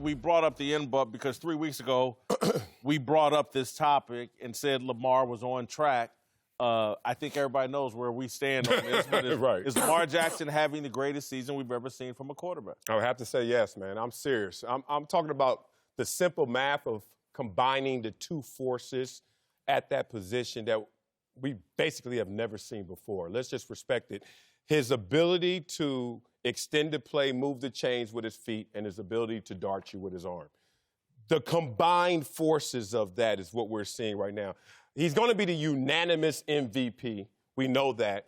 We brought up the in-butt because 3 weeks ago we brought up this topic and said Lamar was on track. I think everybody knows where we stand on this. But Right. Is Lamar Jackson having the greatest season we've ever seen from a quarterback? I would have to say yes, man. I'm serious. I'm talking about the simple math of combining the two forces at that position that we basically have never seen before. Let's just respect it. His ability to extend the play, move the chains with his feet, and his ability to dart you with his arm. The combined forces of that is what we're seeing right now. He's going to be the unanimous MVP. We know that.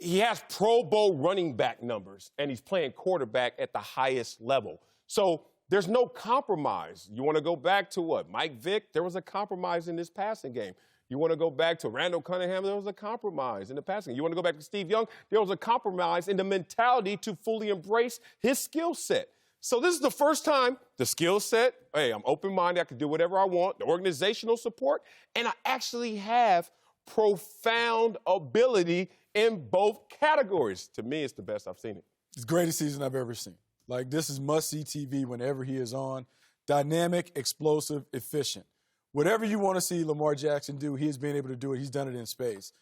He has Pro Bowl running back numbers, and he's playing quarterback at the highest level. So there's no compromise. You want to go back to what? Mike Vick? There was a compromise in this passing game. You want to go back to Randall Cunningham? There was a compromise in the passing game. You want to go back to Steve Young? There was a compromise in the mentality to fully embrace his skill set. So this is the first time the skill set, hey, I'm open-minded, I can do whatever I want, the organizational support, and I actually have profound ability in both categories. To me, it's the best I've seen it. It's the greatest season I've ever seen. Like, this is must-see TV whenever he is on. Dynamic, explosive, efficient. Whatever you want to see Lamar Jackson do, he has been able to do it. He's done it in space.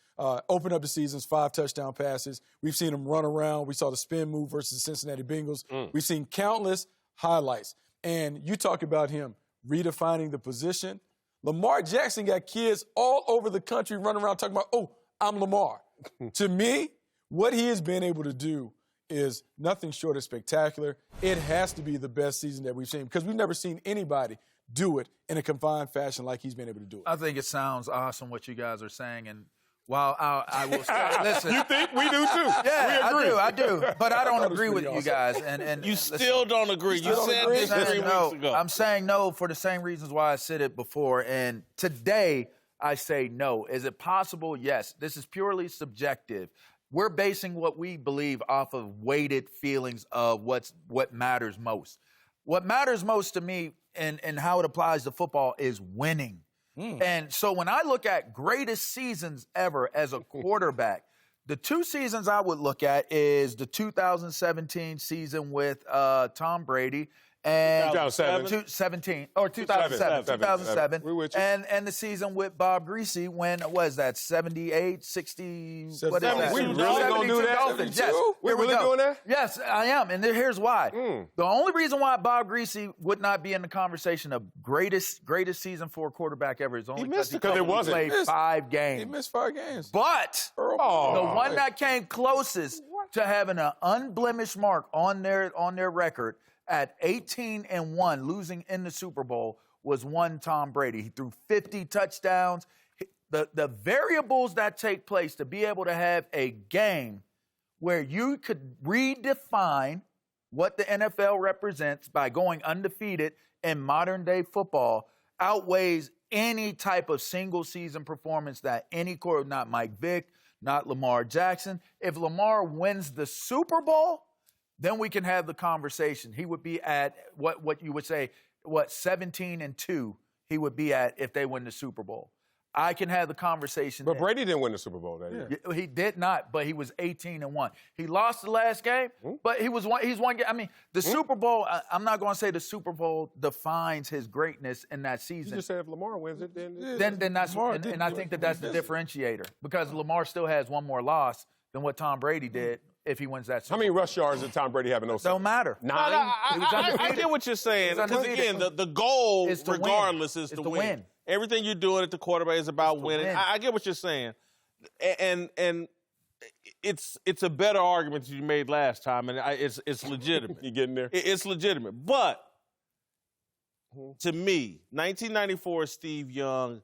Open up the seasons, 5 touchdown passes. We've seen him run around. We saw the spin move versus the Cincinnati Bengals. We've seen countless highlights. And you talk about him redefining the position. Lamar Jackson got kids all over the country running around talking about, oh, I'm Lamar. To me, what he has been able to do is nothing short of spectacular. It has to be the best season that we've seen because we've never seen anybody do it in a confined fashion like he's been able to do it. I think it sounds awesome what you guys are saying, and while I will listen. You think we do too? Yeah, we agree. I do. But I don't agree with you guys. And You still don't agree. You said this 3 weeks ago. I'm saying no for the same reasons why I said it before. And today I say no. Is it possible? Yes. This is purely subjective. We're basing what we believe off of weighted feelings of what matters most. What matters most to me and how it applies to football is winning. And so when I look at greatest seasons ever as a quarterback, the 2 seasons I would look at is the 2017 season with Tom Brady and 2007. We with you. And the season with Bob Greasy when, what is that, 78, 60, what is that? We really going to do that? Dolphins. Yes. We're really doing that? Yes, I am. And here's why. The only reason why Bob Greasy would not be in the conversation of greatest season for a quarterback ever is only because he played 5 games. He missed 5 games. But the one that came closest to having an unblemished mark on their record at 18-1, losing in the Super Bowl, was one Tom Brady. He threw 50 touchdowns. The variables that take place to be able to have a game where you could redefine what the NFL represents by going undefeated in modern-day football outweighs any type of single-season performance that any quarterback, not Mike Vick, not Lamar Jackson. If Lamar wins the Super Bowl, then we can have the conversation. He would be at what you would say, 17-2 he would be at if they win the Super Bowl. I can have the conversation. But Brady didn't win the Super Bowl that year. He did not, but he was 18-1. He lost the last game, but he's one game. I mean, the Super Bowl, I'm not going to say the Super Bowl defines his greatness in that season. You just said if Lamar wins it, then that's and I think that's the differentiator because Lamar still has one more loss than what Tom Brady did. If he wins that Super Bowl. How many rush yards did Tom Brady have in those? Don't matter. 9? I get what you're saying. Because, again, the goal, regardless, is to win. Everything you're doing at the quarterback is about winning. I get what you're saying. And it's a better argument than you made last time, and it's legitimate. You getting there? It's legitimate. But, to me, 1994 Steve Young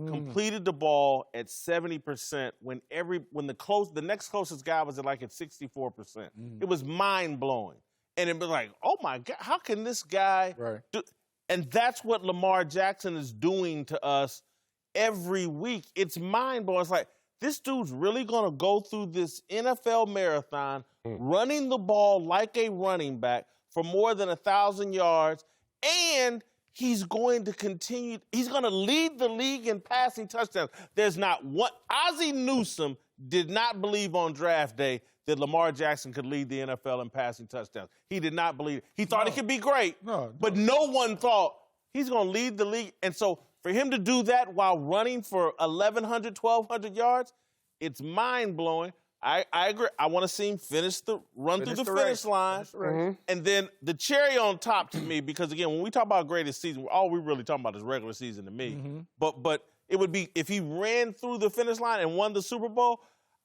completed the ball at 70% when the next closest guy was at 64%. It was mind-blowing. And it was like, oh, my God, how can this guy do? And that's what Lamar Jackson is doing to us every week. It's mind-blowing. It's like, this dude's really going to go through this NFL marathon running the ball like a running back for more than 1,000 yards, and he's going to continue. He's going to lead the league in passing touchdowns. There's not one. Ozzie Newsome did not believe on draft day that Lamar Jackson could lead the NFL in passing touchdowns. He did not believe it. He thought he could be great, but no one thought he's going to lead the league. And so for him to do that while running for 1,100, 1,200 yards, it's mind-blowing. I agree. I want to see him run through the finish line. And then the cherry on top to me, because, again, when we talk about greatest season, all we really talking about is regular season to me. But it would be, if he ran through the finish line and won the Super Bowl,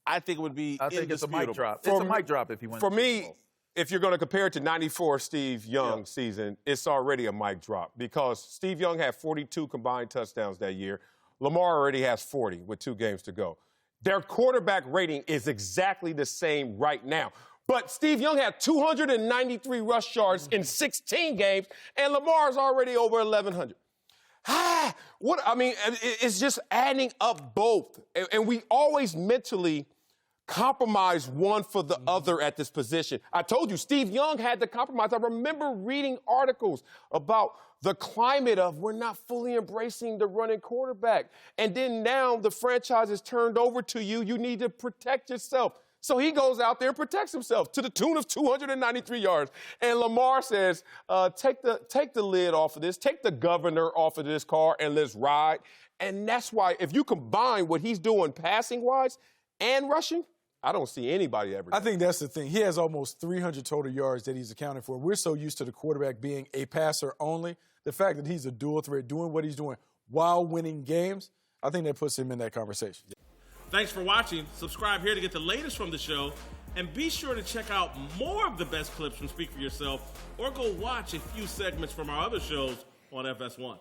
I think it would be I think it's a mic drop. It's a mic drop if he wins For the Super me, Bowl. if you're going to compare it to 94 Steve Young season, it's already a mic drop because Steve Young had 42 combined touchdowns that year. Lamar already has 40 with 2 games to go. Their quarterback rating is exactly the same right now. But Steve Young had 293 rush yards in 16 games, and Lamar's already over 1,100. It's just adding up both. And we always mentally compromise one for the other at this position. I told you, Steve Young had to compromise. I remember reading articles about the climate of we're not fully embracing the running quarterback. And then now the franchise is turned over to you. You need to protect yourself. So he goes out there and protects himself to the tune of 293 yards. And Lamar says, take the lid off of this, take the governor off of this car, and let's ride. And that's why if you combine what he's doing passing-wise and rushing, I don't see anybody ever. I think that's the thing. He has almost 300 total yards that he's accounted for. We're so used to the quarterback being a passer only. The fact that he's a dual threat, doing what he's doing while winning games, I think that puts him in that conversation. Thanks for watching. Subscribe here to get the latest from the show. And be sure to check out more of the best clips from Speak For Yourself or go watch a few segments from our other shows on FS1.